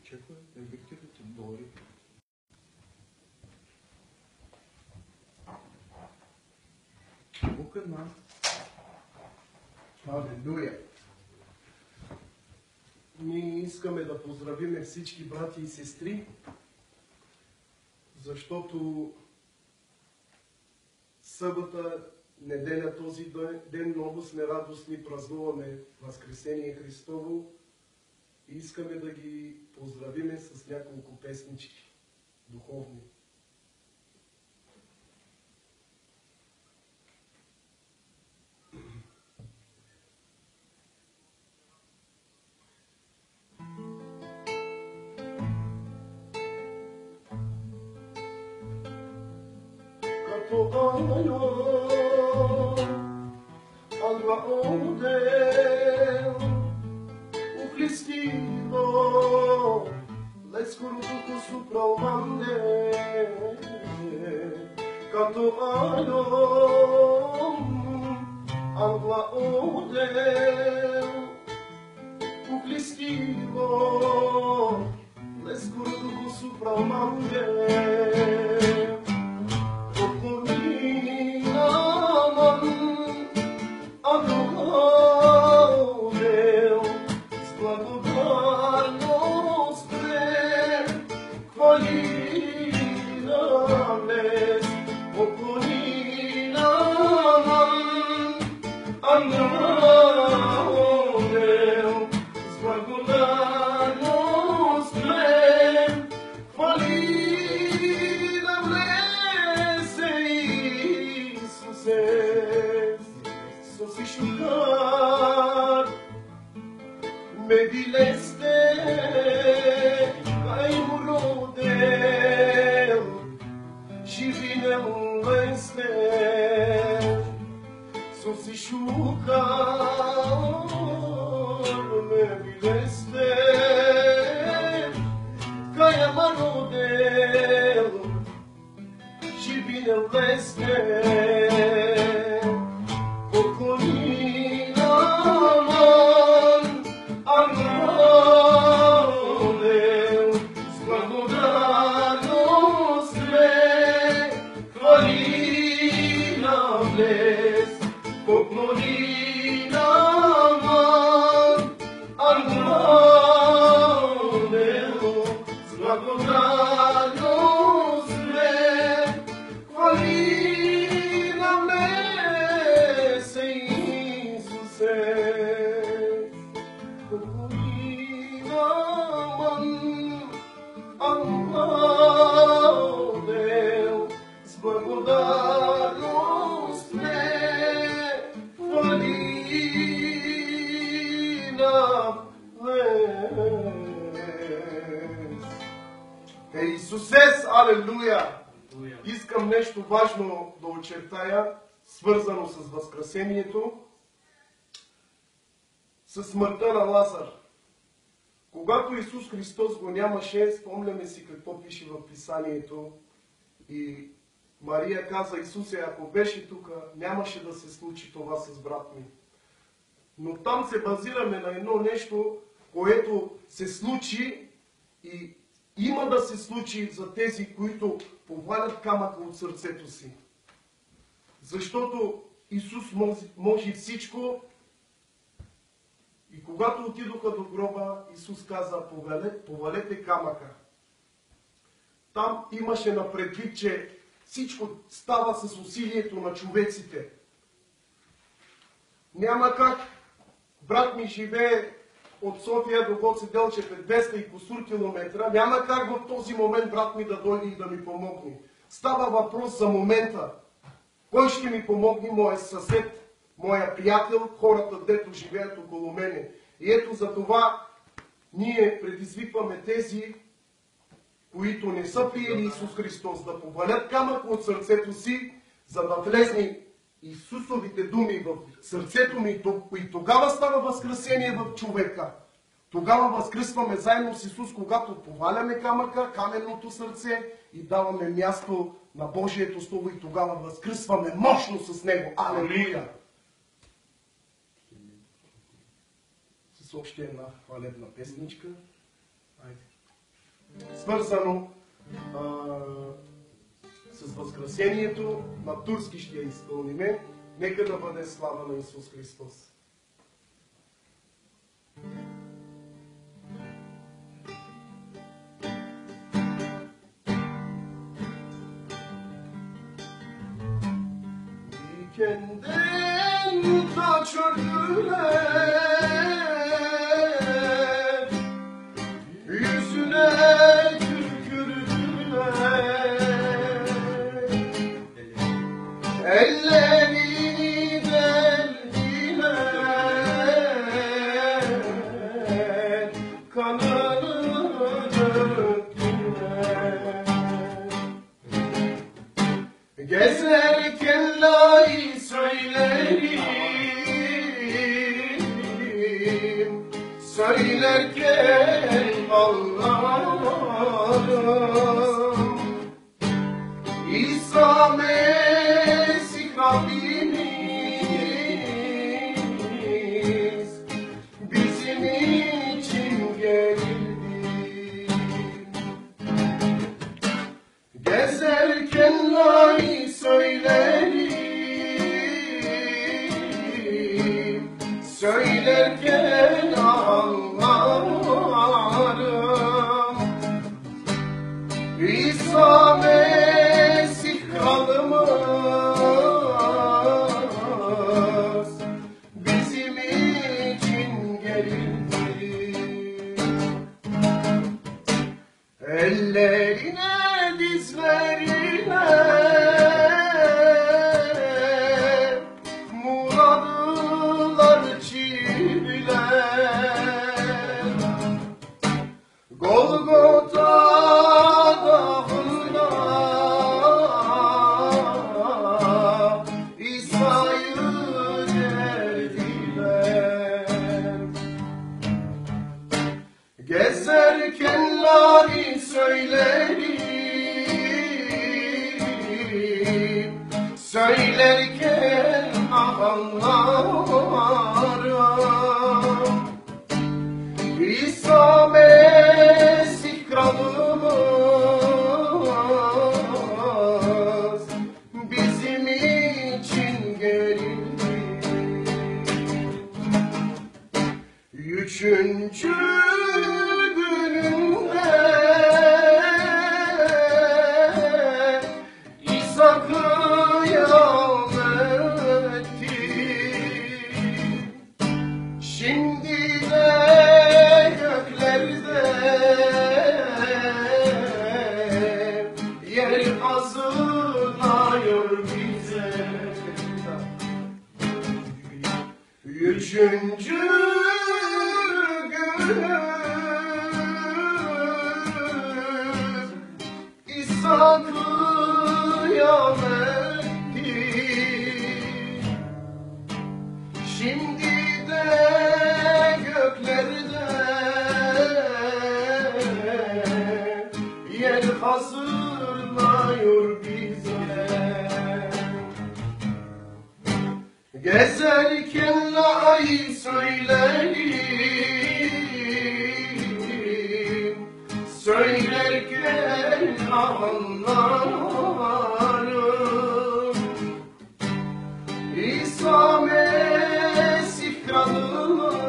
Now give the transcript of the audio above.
чекове, обективите, долари. Бог една. Алелуя! Ние искаме да поздравиме всички брати и сестри, защото събота, неделя, този ден много сме радостни, празнуваме Възкресение Христово и искаме да ги поздравиме с няколко песнички духовни. Alba odel u Cristivo l'escuro tutto sopra o mande canto alba odel u Cristivo l'escuro tutto sopra o mande me dileste ai murodel și vine un veste sosi șucar me dileste ai murodel și vine un veste Исусес, алелуя! Искам нещо важно да очертая, свързано с Възкресението, с смъртта на Лазар. Когато Исус Христос го нямаше, спомняме си какво пише в Писанието. И Мария каза: Исусе, ако беше тук, нямаше да се случи това с брат ми. Но там се базираме на едно нещо, което се случи и има да се случи за тези, които повалят камъка от сърцето си. Защото Исус може всичко. И когато отидоха до гроба, Исус каза: повалете камъка. Там имаше на предвид, че всичко става с усилието на човеците. Няма как брат ми живее от София до Гоце Делчев 200 и кусур километра, няма как в този момент брат ми да дойде и да ми помогне. Става въпрос за момента. Кой ще ми помогне? Моя съсед, моя приятел, хората, дето живеят около мене. И ето за това ние предизвикваме тези, които не са приели Исус Христос, да повалят камък от сърцето си, за да влезне Исусовите думи в сърцето ми и тогава става възкресение в човека. Тогава възкръсваме заедно с Исус, когато поваляме камъка, каменното сърце и даваме място на Божието Слово и тогава възкръсваме мощно с Него. Алелуя! С още една хвалебна песничка. Айде. свързано с възкресението на турски ще я изпълниме. Нека да бъде слава на Исус Христос. Weekend'in kaçırdılar, yüzüne tükürdüler, ellerini deldiler, kanını döktüler. Gezerken lay söylerim, söylerken ağlarım. İsa Mesih Rabbimiz bizim için geldi. Gezerken lay söylerim, söylerken ağlarım. İsa Mesih kralımız bizim için geldi. Ellerine dizlerine muradılar çiviler, Golgota dağında İsa'yı derdiler. Gezerken lari söylerim, söylerken ağlarım. İsa Mesih kralımız bizim için geldi. Üçüncü gününde İsa kıyametti. Şimdi de göklerde yer hazırlıyor bize. Üçüncü gün İsa kıyametti. Şimdi de göklerde yer hazırlıyor bize. Gezerken lay söylerim, söylerken ağlarım. İsa Mesih kralımız